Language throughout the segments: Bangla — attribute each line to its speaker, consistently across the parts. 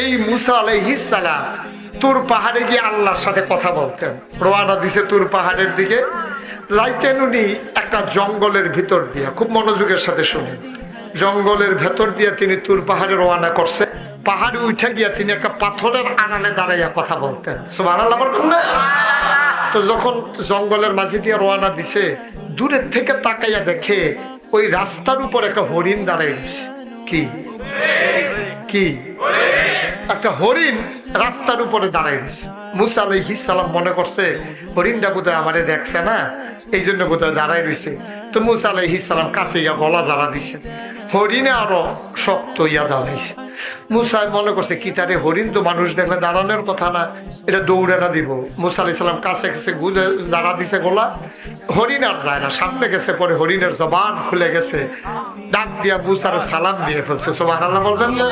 Speaker 1: এই মুসা আলাইহিস সালাম তুর পাহাড়ে গিয়ে আল্লাহর সাথে কথা বলতেন। রওনা দিছে তুর পাহাড়ের দিকে, যাইতেন উনি একটা জঙ্গলের ভিতর দিয়ে। খুব মনোযোগের সাথে শুনুন। জঙ্গলের ভেতর দিয়ে তিনি তুর পাহাড়ে রওনা করছে। পাহাড়ে উঠে গিয়া তিনি একটা পাথরের আড়ালে দাঁড়াইয়া কথা বলতেন। সুবহানাল্লাহ বলবেন না? তো যখন জঙ্গলের মাঝে দিয়ে রওনা দিছে, দূরের থেকে তাকাইয়া দেখে ওই রাস্তার উপর একটা হরিণ দাঁড়াই রয়েছে। কি কি একটা হরিণ রাস্তার উপরে দাঁড়াই রয়েছে। মুসা আলাইহিস সালাম মনে করছে হরিণটা বোধহয় আমারে দেখছে না, এই জন্য বোধহয় দাঁড়াই রয়েছে। তো মুসা আলাইহিস সালাম কাছে ইয়া গলা জ্বালা দিচ্ছে, হরিণে আরো শক্ত ইয়া দাঁড়াইছে। মুসা মনে করছে কি তারে হরিণ তো মানুষ দেখলে দাঁড়ানোর কথা না, এটা দৌড়ে না দিব। মুসা আলাইহিস সালাম কাছে কাছে গুজে দাঁড়া দিছে গলা, হরিণ আর যায় না। সামনে গেছে, পরে হরিণের জবান খুলে গেছে, ডাক দিয়া মুসার সালাম দিয়ে ফেলছে। সুবহানাল্লাহ বলবেন না?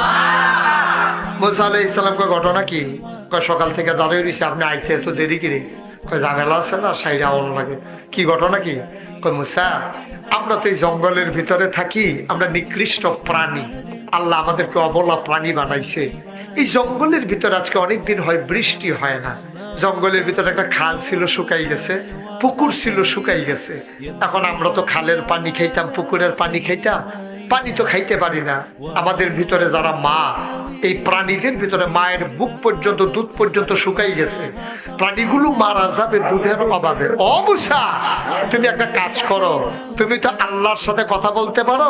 Speaker 1: মুসা আলাইহিস সালাম কয় ঘটনা কি? কয় সকাল থেকে দাঁড়িয়ে রয়েছে, আপনি আইতে এত দেরি কিরে? কয় ঝামেলা আছে না, সাইডে আওয়ান লাগে। কি ঘটনা কি? কয় মুসা, আমরা তো এই জঙ্গলের ভিতরে থাকি, আমরা নিকৃষ্ট প্রাণী, আল্লাহ আমাদেরকে অবলা প্রাণী বানাইছে। এই জঙ্গলের ভিতরে আজকে অনেকদিন হয় বৃষ্টি হয় না। জঙ্গলের ভিতরে একটা খাল ছিল শুকাই গেছে, পুকুর ছিল শুকাই গেছে। এখন আমরা তো খালের পানি খাইতাম, পুকুরের পানি খাইতাম, পানি তো খাইতে পারি না। আমাদের ভিতরে যারা মা, এই প্রাণীদের ভিতরে মায়ের বুক পর্যন্ত, দুধ পর্যন্ত শুকাই গেছে। প্রাণীগুলো মারা যাবে দুধের অভাবে। ও মুসা, তুমি একটা কাজ করো, তুমি তো আল্লাহর সাথে কথা বলতে পারো,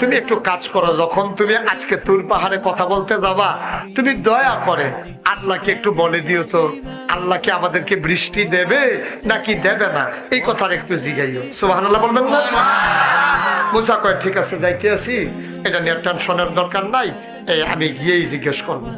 Speaker 1: তুমি একটু কাজ করো, যখন তুমি আজকে তুর পাহাড়ে কথা বলতে যাবা, তুমি দয়া করে আল্লাহকে একটু বলে দিও তো, আল্লাহকে আমাদেরকে বৃষ্টি দেবে নাকি দেবে না, এই কথাটা একটু জিগাইও। সুবহানাল্লাহ বলবেন না? মুসা কয় ঠিক আছে, যাইতে আছি, এটা নিয়ে টেনশনের দরকার নাই, আমি গিয়েই জিজ্ঞেস করবো।